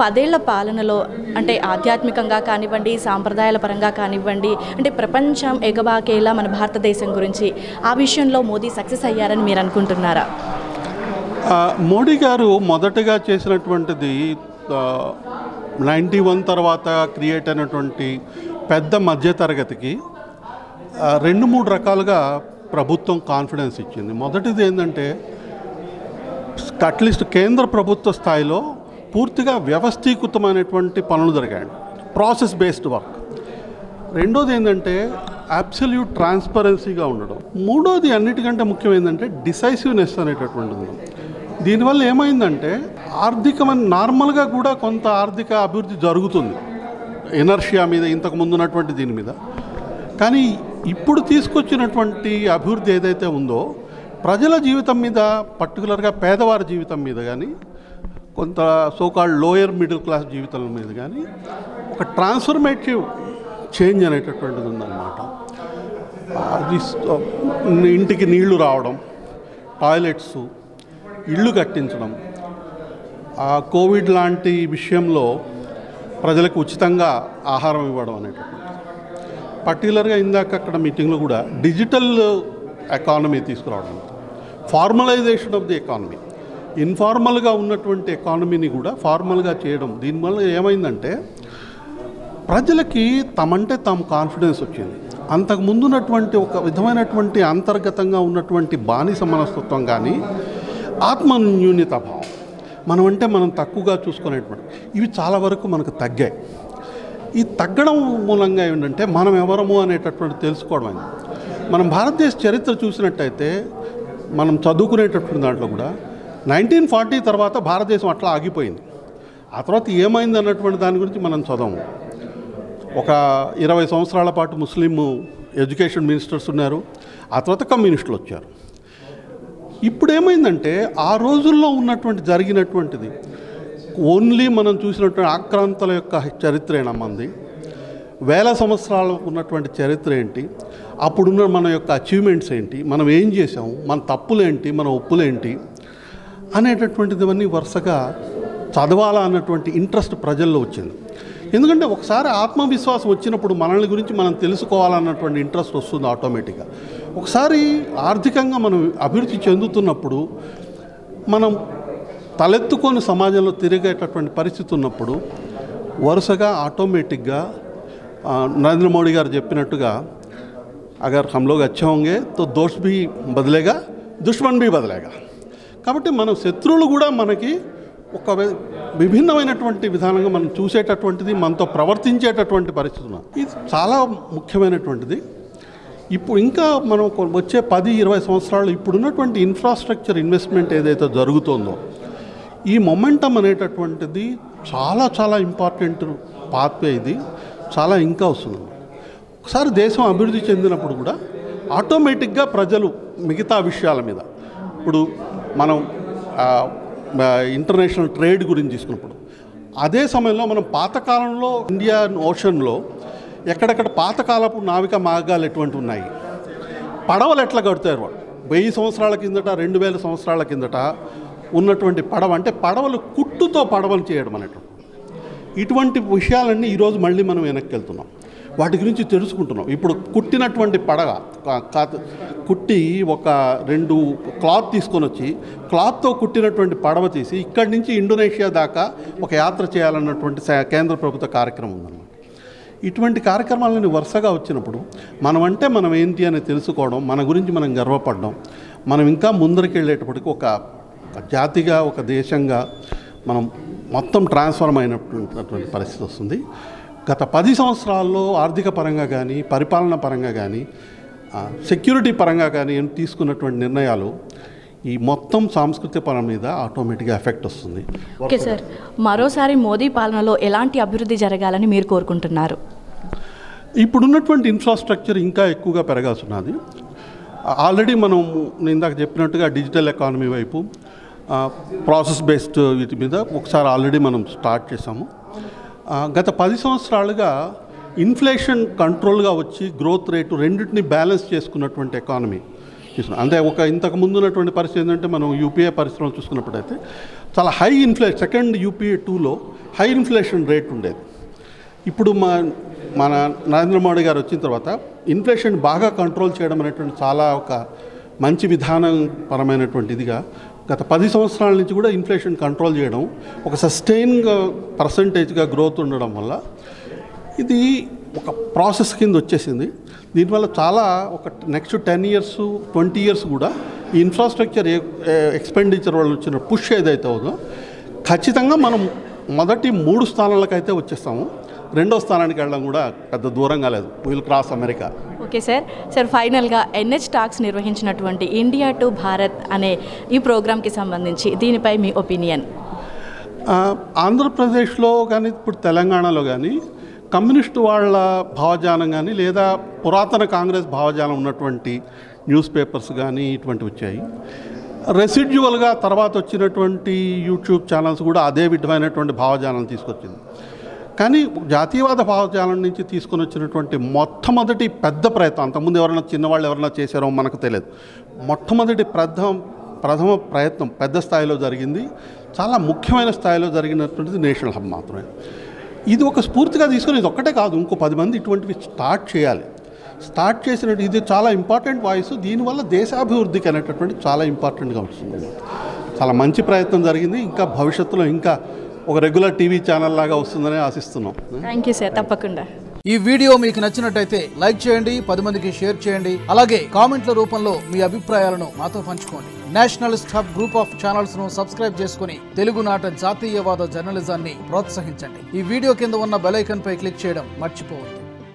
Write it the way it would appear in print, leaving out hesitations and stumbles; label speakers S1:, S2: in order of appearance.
S1: 10 ఏళ్ల పాలనలో అంటే ఆధ్యాత్మికంగా కానివ్వండి, సాంప్రదాయాల పరంగా కానివ్వండి, అంటే ప్రపంచం ఎగబాకేలా మన భారతదేశం గురించి ఆ విషయంలో మోదీ సక్సెస్ అయ్యారని మీరు అనుకుంటున్నారా?
S2: మోడీ గారు మొదటగా చేసినటువంటిది 91 తర్వాత క్రియేట్ అయినటువంటి పెద్ద మధ్యతరగతికి 2-3 రకాలుగా ప్రభుత్వం కాన్ఫిడెన్స్ ఇచ్చింది. మొదటిది ఏంటంటే అట్లీస్ట్ కేంద్ర ప్రభుత్వ స్థాయిలో పూర్తిగా వ్యవస్థీకృతమైనటువంటి పనులు జరిగాయి, ప్రాసెస్ బేస్డ్ వర్క్. రెండోది ఏంటంటే అబ్సల్యూట్ ట్రాన్స్పరెన్సీగా ఉండడం. మూడోది అన్నిటికంటే ముఖ్యం ఏంటంటే డిసైసివ్నెస్ అనేటటువంటిది. దీనివల్ల ఏమైందంటే ఆర్థికమైన నార్మల్గా కూడా కొంత ఆర్థిక అభివృద్ధి జరుగుతుంది ఎనర్షియా మీద, ఇంతకు ముందు ఉన్నటువంటి దీని మీద. కానీ ఇప్పుడు తీసుకొచ్చినటువంటి అభివృద్ధి ఏదైతే ఉందో ప్రజల జీవితం మీద, పర్టికులర్గా పేదవారి జీవితం మీద కానీ, కొంత సోకాల్డ్ లోయర్ మిడిల్ క్లాస్ జీవితం మీద కానీ ఒక ట్రాన్స్ఫర్మేటివ్ చేంజ్ అనేటటువంటిది ఉందన్నమాట. అది ఇంటికి నీళ్లు రావడం, టాయిలెట్స్, ఇళ్ళు కట్టించడం, కోవిడ్ లాంటి విషయంలో ప్రజలకు ఉచితంగా ఆహారం ఇవ్వడం అనేటటువంటిది. పర్టికులర్గా ఇందాక అక్కడ మీటింగ్లో కూడా డిజిటల్ ఎకానమీ తీసుకురావడం, ఫార్మలైజేషన్ ఆఫ్ ది ఎకానమీ, ఇన్ఫార్మల్గా ఉన్నటువంటి ఎకానమీని కూడా ఫార్మల్గా చేయడం. దీనివల్ల ఏమైందంటే ప్రజలకి తమంటే తాము కాన్ఫిడెన్స్ వచ్చింది. అంతకు ముందున్నటువంటి ఒక విధమైనటువంటి అంతర్గతంగా ఉన్నటువంటి బానిస మనస్తత్వం కానీ, ఆత్మన్యూన్యత భావం, మనమంటే మనం తక్కువగా చూసుకునేటువంటి ఇవి చాలా వరకు మనకు తగ్గాయి. ఈ తగ్గడం మూలంగా ఏంటంటే మనం ఎవరము అనేటటువంటి తెలుసుకోవడం అయింది. మనం భారతదేశ చరిత్ర చూసినట్టయితే మనం చదువుకునేటటువంటి దాంట్లో కూడా 1940 తర్వాత భారతదేశం అట్లా ఆగిపోయింది. ఆ తర్వాత ఏమైంది అన్నటువంటి దాని గురించి మనం చదవము. ఒక 20 సంవత్సరాల పాటు ముస్లిం ఎడ్యుకేషన్ మినిస్టర్స్ ఉన్నారు, ఆ తర్వాత కమ్యూనిస్టులు వచ్చారు. ఇప్పుడు ఏమైందంటే ఆ రోజుల్లో ఉన్నటువంటి జరిగినటువంటిది ఓన్లీ మనం చూసినటువంటి ఆక్రాంతల యొక్క చరిత్రేనా మంది, వేల సంవత్సరాలు ఉన్నటువంటి చరిత్ర ఏంటి, అప్పుడున్న మన యొక్క అచీవ్మెంట్స్ ఏంటి, మనం ఏం చేసాము, మన తప్పులేంటి, మన ఒప్పులేంటి అనేటటువంటిదివన్నీ వరుసగా చదవాలా అన్నటువంటి ఇంట్రెస్ట్ ప్రజల్లో వచ్చింది. ఎందుకంటే ఒకసారి ఆత్మవిశ్వాసం వచ్చినప్పుడు మనల్ని గురించి మనం తెలుసుకోవాలన్నటువంటి ఇంట్రెస్ట్ వస్తుంది ఆటోమేటిక్గా. ఒకసారి ఆర్థికంగా మనం అభివృద్ధి చెందుతున్నప్పుడు, మనం తలెత్తుకొని సమాజంలో తిరిగేటటువంటి పరిస్థితి ఉన్నప్పుడు వరుసగా ఆటోమేటిక్గా నరేంద్ర మోడీ గారు చెప్పినట్టుగా అగర్ హమ్ లోగ్ అచ్చే హోంగే తో దోస్త్ భీ బదలేగా, దుష్మన్ భీ బదలేగా. కాబట్టి మన శత్రువులు కూడా మనకి ఒక విభిన్నమైనటువంటి విధానంగా మనం చూసేటటువంటిది, మనతో ప్రవర్తించేటటువంటి పరిస్థితి ఉన్నది. ఇది చాలా ముఖ్యమైనటువంటిది. ఇప్పుడు ఇంకా మనం వచ్చే 10-20 సంవత్సరాలు ఇప్పుడున్నటువంటి ఇన్ఫ్రాస్ట్రక్చర్ ఇన్వెస్ట్మెంట్ ఏదైతే జరుగుతుందో ఈ మొమెంటం అనేటటువంటిది చాలా చాలా ఇంపార్టెంట్ పాత్వే. ఇది చాలా ఇంకా వస్తుంది. ఒకసారి దేశం అభివృద్ధి చెందినప్పుడు కూడా ఆటోమేటిక్గా ప్రజలు మిగతా విషయాల మీద, ఇప్పుడు మనం ఇంటర్నేషనల్ ట్రేడ్ గురించి తీసుకున్నప్పుడు అదే సమయంలో మనం పాతకాలంలో ఇండియన్ ఓషన్లో ఎక్కడెక్కడ పాతకాలపు నావికా మార్గాలు ఎటువంటి ఉన్నాయి, పడవలు ఎట్లా కడతారు వాళ్ళు 1000 సంవత్సరాల కిందట, 2000 సంవత్సరాల కిందట ఉన్నటువంటి పడవ, అంటే పడవలు కుట్టుతో పడవలు చేయడం అనేటువంటి ఇటువంటి విషయాలన్నీ ఈరోజు మళ్ళీ మనం వెనక్కి వెళ్తున్నాం, వాటి గురించి తెలుసుకుంటున్నాం. ఇప్పుడు కుట్టినటువంటి పడవ కుట్టి ఒక 2 క్లాత్ తీసుకొని వచ్చి క్లాత్తో కుట్టినటువంటి పడవ తీసి ఇక్కడి నుంచి ఇండోనేషియా దాకా ఒక యాత్ర చేయాలన్నటువంటి కేంద్ర ప్రభుత్వ కార్యక్రమం ఉందన్నమాట. ఇటువంటి కార్యక్రమాలని వరుసగా వచ్చినప్పుడు మనం ఏంటి అని తెలుసుకోవడం, మన గురించి మనం గర్వపడడం, మనం ఇంకా ముందరికి వెళ్ళేటప్పటికి ఒక జాతిగా, ఒక దేశంగా మనం మొత్తం ట్రాన్స్ఫార్మ్ అయినటువంటి పరిస్థితి వస్తుంది. గత 10 సంవత్సరాల్లో ఆర్థిక పరంగా కానీ, పరిపాలన పరంగా కానీ, సెక్యూరిటీ పరంగా కానీ తీసుకున్నటువంటి నిర్ణయాలు ఈ మొత్తం సాంస్కృతిక పరం మీద ఆటోమేటిక్గా ఎఫెక్ట్ వస్తుంది.
S1: ఓకే సార్, మరోసారి మోదీ పాలనలో ఎలాంటి అభివృద్ధి జరగాలని మీరు కోరుకుంటున్నారు?
S2: ఇప్పుడున్నటువంటి ఇన్ఫ్రాస్ట్రక్చర్ ఇంకా ఎక్కువగా పెరగాల్సినది. ఆల్రెడీ మనం ఇందాక చెప్పినట్టుగా డిజిటల్ ఎకానమీ వైపు, ప్రాసెస్ బేస్డ్ వీటి మీద ఒకసారి ఆల్రెడీ మనం స్టార్ట్ చేసాము. గత 10 సంవత్సరాలుగా ఇన్ఫ్లేషన్ కంట్రోల్గా వచ్చి గ్రోత్ రేటు రెండింటిని బ్యాలెన్స్ చేసుకున్నటువంటి ఎకానమీ తీసుకున్నాం. అంటే ఇంతకు ముందు ఉన్నటువంటి పరిస్థితి ఏంటంటే మనం యూపీఏ పరిశ్రమలు చూసుకున్నప్పుడైతే చాలా హై ఇన్ఫ్లేషన్, సెకండ్ యూపీఏ 2లో హై ఇన్ఫ్లేషన్ రేట్ ఉండేది. ఇప్పుడు మన నరేంద్ర మోడీ గారు వచ్చిన తర్వాత ఇన్ఫ్లేషన్ బాగా కంట్రోల్ చేయడం అనేటువంటి చాలా ఒక మంచి విధానం పరమైనటువంటి ఇదిగా గత 10 సంవత్సరాల నుంచి కూడా ఇన్ఫ్లేషన్ కంట్రోల్ చేయడం, ఒక సస్టైన్గా పర్సంటేజ్గా గ్రోత్ ఉండడం వల్ల ఇది ఒక ప్రాసెస్ కింద వచ్చేసింది. దీనివల్ల చాలా ఒక నెక్స్ట్ 10 years 20 years కూడా ఈ ఇన్ఫ్రాస్ట్రక్చర్ ఎక్స్పెండిచర్ వాళ్ళు వచ్చిన పుష్ ఏదైతే ఉందో ఖచ్చితంగా మనం మొదటి 3 స్థానాలకైతే వచ్చేస్తాము. 2వ స్థానానికి వెళ్ళడం కూడా పెద్ద దూరంగా లేదు. Will cross America.
S1: Okay sir ఫైనల్గా NH టాక్స్ నిర్వహించినటువంటి ఇండియా టు భారత్ అనే ఈ ప్రోగ్రామ్కి సంబంధించి దీనిపై మీ ఒపీనియన్?
S2: ఆంధ్రప్రదేశ్లో కానీ ఇప్పుడు తెలంగాణలో కానీ కమ్యూనిస్టు వాళ్ళ భావజాలం కానీ లేదా పురాతన కాంగ్రెస్ భావజాలం ఉన్నటువంటి న్యూస్ పేపర్స్ కానీ ఇటువంటివి వచ్చాయి. రెసిడ్యువల్గా తర్వాత వచ్చినటువంటి యూట్యూబ్ ఛానల్స్ కూడా అదే విధమైనటువంటి భావజాలం తీసుకొచ్చింది. కానీ జాతీయవాద భావజాలం నుంచి తీసుకొని వచ్చినటువంటి మొట్టమొదటి పెద్ద ప్రయత్నం, అంతకుముందు ఎవరైనా చిన్నవాళ్ళు ఎవరైనా చేశారో మనకు తెలియదు, మొట్టమొదటి ప్రథమ ప్రయత్నం పెద్ద స్థాయిలో జరిగింది. చాలా ముఖ్యమైన స్థాయిలో జరిగినటువంటిది నేషనల్ హబ్ మాత్రమే. ఇది ఒక స్ఫూర్తిగా తీసుకొని ఇది ఒక్కటే కాదు, ఇంకో 10 మంది ఇటువంటివి స్టార్ట్ చేయాలి. స్టార్ట్ చేసినట్టు ఇది చాలా ఇంపార్టెంట్ వాయిస్. దీనివల్ల దేశాభివృద్ధికి అనేటటువంటి చాలా ఇంపార్టెంట్గా వస్తుంది. చాలా మంచి ప్రయత్నం జరిగింది. ఇంకా భవిష్యత్తులో ఇంకా ఒక రెగ్యులర్ టీవీ ఛానల్ లాగా వస్తుందని ఆశిస్తున్నాం.
S1: Thank you sir. తప్పకుండా.
S3: ఈ వీడియో మీకు నచ్చినట్టయితే లైక్ చేయండి, 10 మందికి షేర్ చేయండి. అలాగే కామెంట్ల రూపంలో మీ అభిప్రాయాలను మాతో పంచుకోండి. Nationalist hub group of channels ను సబ్స్క్రైబ్ చేసుకుని తెలుగునాట జాతీయవాద జర్నలిజాన్ని ప్రోత్సహించండి. ఈ వీడియో కింద ఉన్న బెల్ ఐకాన్ పై క్లిక్ చేయడం మర్చిపోవద్దు.